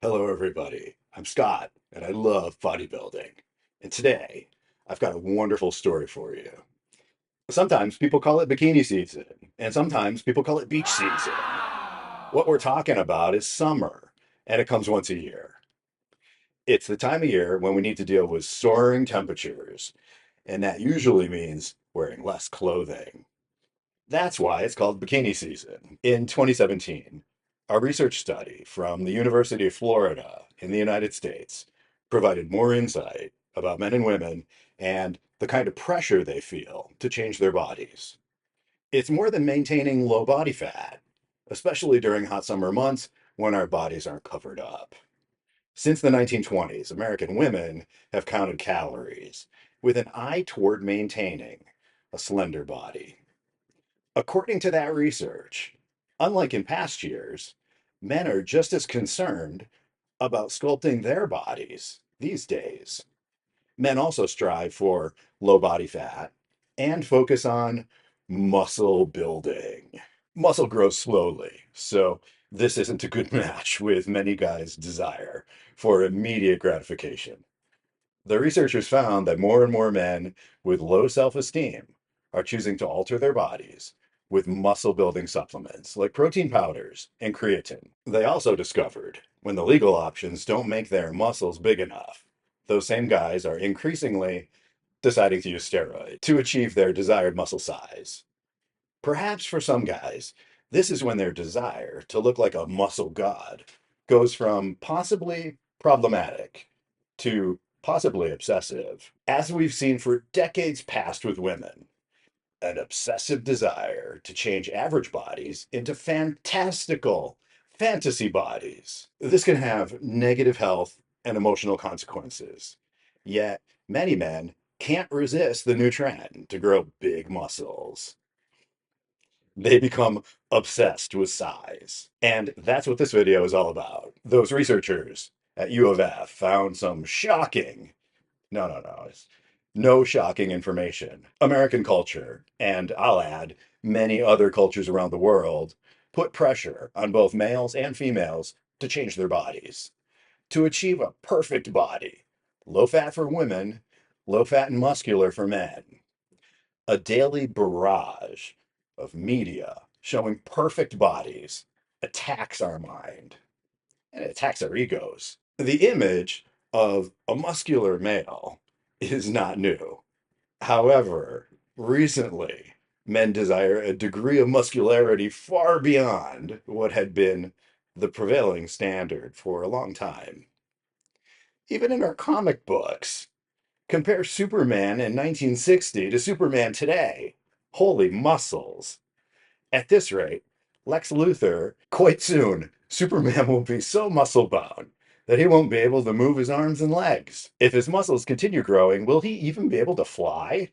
Hello, everybody. I'm Scott, and I love bodybuilding. And today, I've got a wonderful story for you. Sometimes people call it bikini season, and sometimes people call it beach season. What we're talking about is summer, and it comes once a year. It's the time of year when we need to deal with soaring temperatures, and that usually means wearing less clothing. That's why it's called bikini season. In 2017, a research study from the University of Florida in the United States provided more insight about men and women and the kind of pressure they feel to change their bodies. It's more than maintaining low body fat, especially during hot summer months when our bodies aren't covered up. Since the 1920s, American women have counted calories with an eye toward maintaining a slender body. According to that research, unlike in past years, men are just as concerned about sculpting their bodies these days. Men also strive for low body fat and focus on muscle building. Muscle grows slowly, so this isn't a good match with many guys' desire for immediate gratification. The researchers found that more and more men with low self esteem are choosing to alter their bodies with muscle building supplements like protein powders and creatine. They also discovered when the legal options don't make their muscles big enough, those same guys are increasingly deciding to use steroids to achieve their desired muscle size. Perhaps for some guys, this is when their desire to look like a muscle god goes from possibly problematic to possibly obsessive. As we've seen for decades past with women, an obsessive desire to change average bodies into fantastical fantasy bodies. This can have negative health and emotional consequences. Yet, many men can't resist the new trend to grow big muscles. They become obsessed with size. And that's what this video is all about. Those researchers at U of F found some shocking, it's no shocking information. American culture, and I'll add many other cultures around the world, put pressure on both males and females to change their bodies, to achieve a perfect body. Low fat for women, low fat and muscular for men. A daily barrage of media showing perfect bodies attacks our mind and it attacks our egos. The image of a muscular male is not new. However, recently, men desire a degree of muscularity far beyond what had been the prevailing standard for a long time. Even in our comic books, compare Superman in 1960 to Superman today. Holy muscles. At this rate, Lex Luthor, quite soon, Superman will be so muscle bound that he won't be able to move his arms and legs. If his muscles continue growing, will he even be able to fly?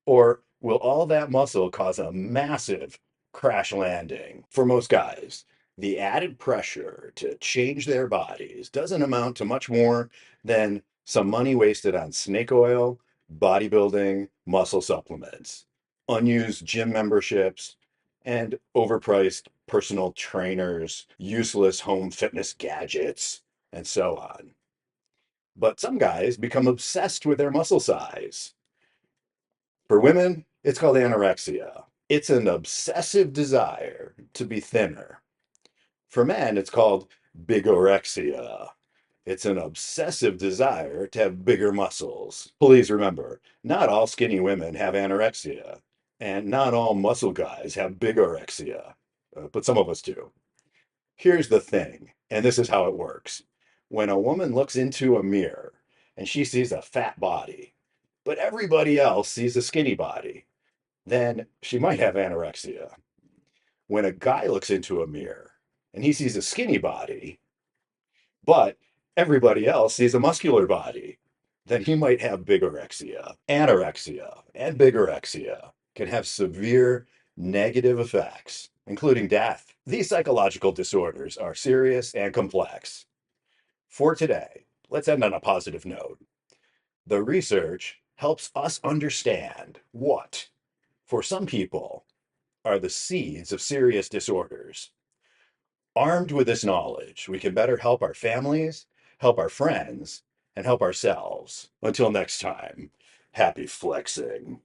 Or will all that muscle cause a massive crash landing? For most guys, the added pressure to change their bodies doesn't amount to much more than some money wasted on snake oil, bodybuilding, muscle supplements, unused gym memberships, and overpriced personal trainers, useless home fitness gadgets, and so on. But some guys become obsessed with their muscle size. For women, it's called anorexia. It's an obsessive desire to be thinner. For men, it's called bigorexia. It's an obsessive desire to have bigger muscles. Please remember, not all skinny women have anorexia, and not all muscle guys have bigorexia, but some of us do. Here's the thing, and this is how it works. When a woman looks into a mirror and she sees a fat body, but everybody else sees a skinny body, then she might have anorexia. When a guy looks into a mirror and he sees a skinny body, but everybody else sees a muscular body, then he might have bigorexia. Anorexia and bigorexia can have severe negative effects, including death. These psychological disorders are serious and complex. For today, let's end on a positive note. The research helps us understand what, for some people, are the seeds of serious disorders. Armed with this knowledge, we can better help our families, help our friends, and help ourselves. Until next time, happy flexing.